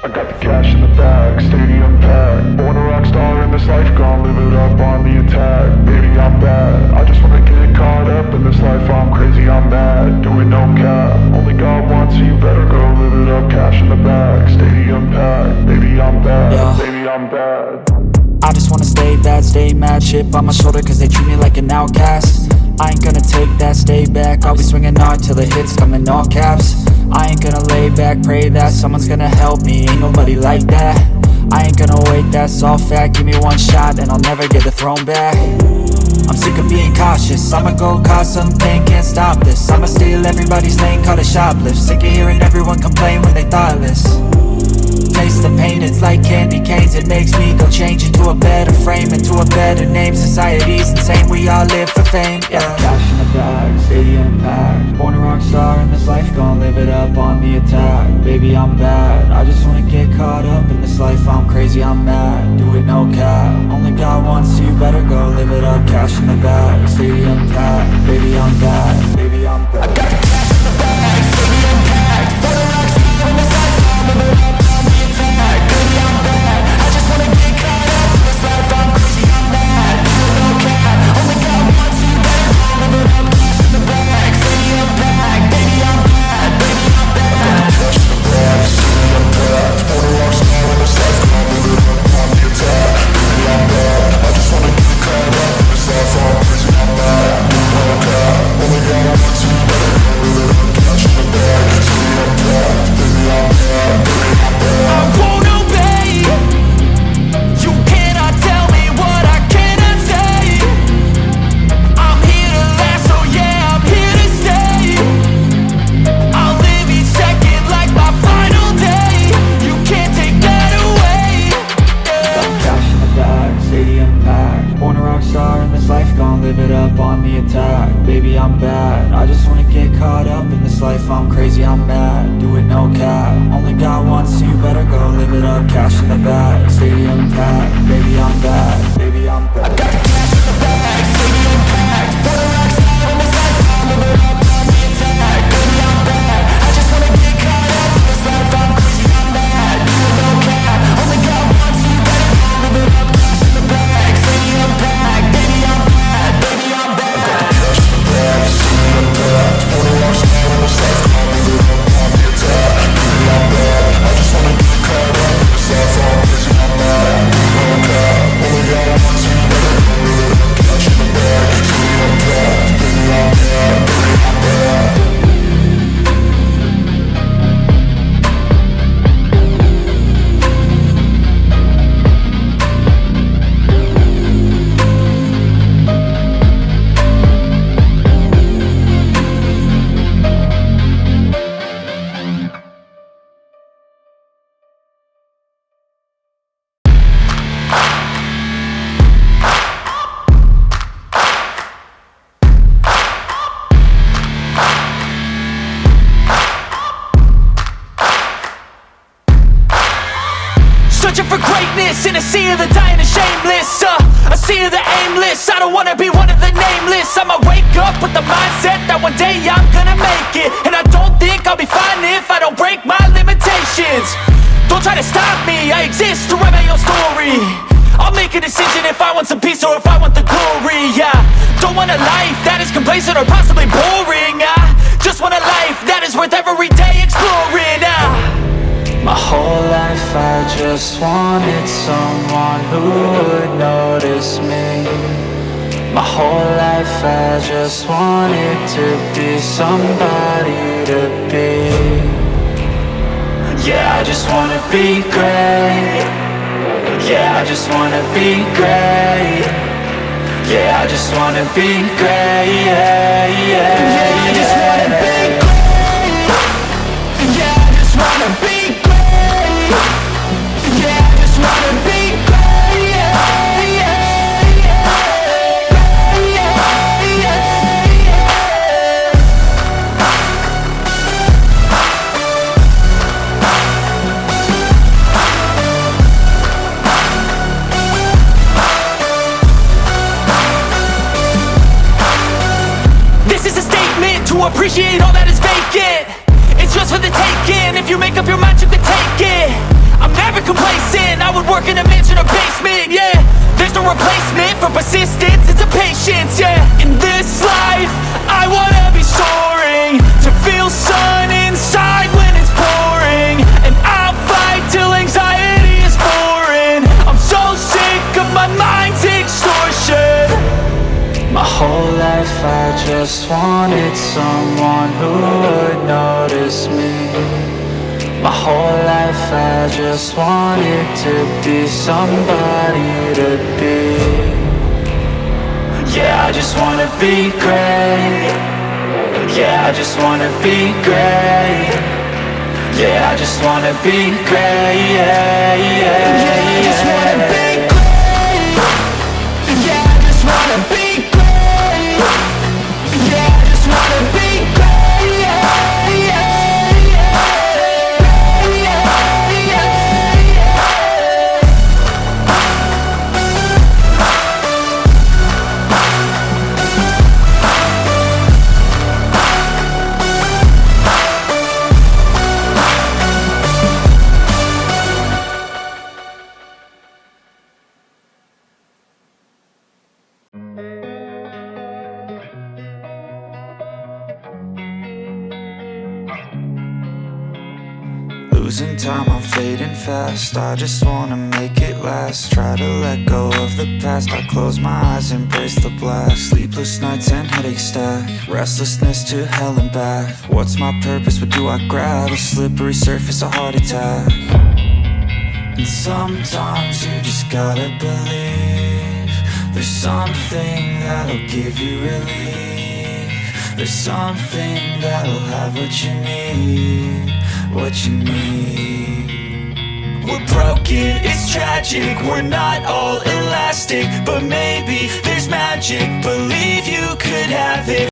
I got the cash in the bag, stadium packed. Born a rock star in this life, gon' live it up on the attack. Baby, I'm bad, I just wanna get caught up in this life. I'm crazy, I'm mad, doing no cap. Only God wants, so you better go live it up. Cash in the bag, stadium packed. Baby, I'm bad, Yeah. baby, I'm bad. I just wanna stay bad, stay mad. Chip on my shoulder cause they treat me like an outcast. I ain't gonna take that, stay back. I'll be swinging hard till the hits come in all caps. I ain't gonna lay back, pray that someone's gonna help me. Ain't nobody like that. I ain't gonna wait, that's all fact. Give me one shot and I'll never get the throne back. I'm sick of being cautious, I'ma go cause something, can't stop this. I'ma steal everybody's lane, call it shoplift. Sick of hearing everyone complain when they thoughtless. Taste the pain, it's like candy canes. It makes me go change into a better frame, into a better name. Society's insane, we all live for fame, yeah. Cash in the bag, stadium packed. Born a rock star in this life, gon' live it up on the attack. Baby, I'm bad, I just wanna get caught up in this life. I'm crazy, I'm mad, do it no cap. Only God wants, so you better go live it up. Cash in the bag, stadium packed. Baby, I'm bad, baby, I'm bad. I got the cash in the bag, stadium packed. Born a rock star in this life, gon' live it up. Baby, I'm bad, I just wanna get caught up in this life. I'm crazy, I'm mad, do it no cap. Only God wants, so you better go live it up. Cash in the bag, stadium packed. Baby, I'm bad, baby, I'm bad. Cash in the bag, stadium packed. Born a rock star in this life, gon' live it up on the attack. Baby, I'm bad, I just wanna get caught up in this life. I'm crazy, I'm mad, do it no cap. Only God wants, so you better go live it up. Cash in the bag, stadium packed. Baby, I'm bad, baby, I'm bad. I won't obey. You cannot tell me what I cannot say. I'm here to last, so yeah, I'm here to stay. I'll live each second like my final day. You can't take that away, yeah. Cash in the bag, stadium packed. Born a rock star in this life, gon' live it up on the attack. Baby, I'm bad, I just wanna get caught up in this life. I'm crazy, I'm mad, do it no cap. Only God wants, so you better go live it up. Cash in the bag, stadium packed. Baby, I'm bad, baby, I'm bad. I got the cash in the bag, stadium packed. Born a rock star in this life, gon' live it up on the attack. Baby, I'm bad, I just wanna get caught up in this life. I'm crazy, I'm mad, do it no cap. Only God wants, so you better go live it up. Cash in the bag, stadium packed. Baby, I'm bad, baby, I'm bad. Cash in the bag, stadium packed. Born a rock star in this life, gon' live it up on the attack. Baby, I'm bad, I just wanna get caught up in this life. I'm crazy, I'm mad, do it no cap. Only God wants, so you better go live it up. Cash in the bag, stadium packed. Baby, I'm bad, baby, I'm bad. Searching for greatness in a sea of the dying and shameless, a sea of the aimless. I don't wanna be one of the nameless. I'ma wake up with the mindset that one day I'm gonna make it. And I don't think I'll be fine if I don't break my limitations. Don't try to stop me, I exist to write my own story. I'll make a decision if I want some peace or if I want the glory, yeah. Don't want a life that is complacent or possibly boring. I just want a life that is worth every day exploring. My whole life I just wanted someone who would notice me. My whole life I just wanted to be somebody to be. Yeah, I just wanna be great. Yeah, I just wanna be great. Yeah, I just wanna be great. Yeah, yeah, yeah, I just wanna be great. Yeah, I just wanna be great. Yeah, I just wanna be great. Yeah, yeah, yeah, yeah, yeah, yeah. This is a statement to appreciate all that is vacant. It's just for the taking. If you make up your mind, you can take it. I'm never complacent, I would work in a mansion or basement, yeah. There's no replacement for persistence, it's a patience, yeah. In this life, I wanna be soaring, to feel sun inside when it's pouring. And I'll fight till anxiety is foreign. I'm so sick of my mind's extortion. My whole life I just wanted someone who would notice me. My whole life I just wanted to be somebody to be. Yeah, I just wanna be great. Yeah, I just wanna be great. Yeah, I just wanna be great. Yeah, yeah, yeah, I just wanna be great. Yeah, I just wanna be great. Yeah, I just wanna be great. Yeah, yeah, yeah, yeah, yeah, yeah. Losing time, I'm fading fast. I just wanna make it last. Try to let go of the past. I close my eyes, embrace the blast. Sleepless nights and headaches stack. Restlessness to hell and back. What's my purpose? What do I grab? A slippery surface, a heart attack. And sometimes you just gotta believe there's something that'll give you relief. There's something that'll have what you need. What you need. We're broken, it's tragic. We're not all elastic, but maybe there's magic. Believe you could have it.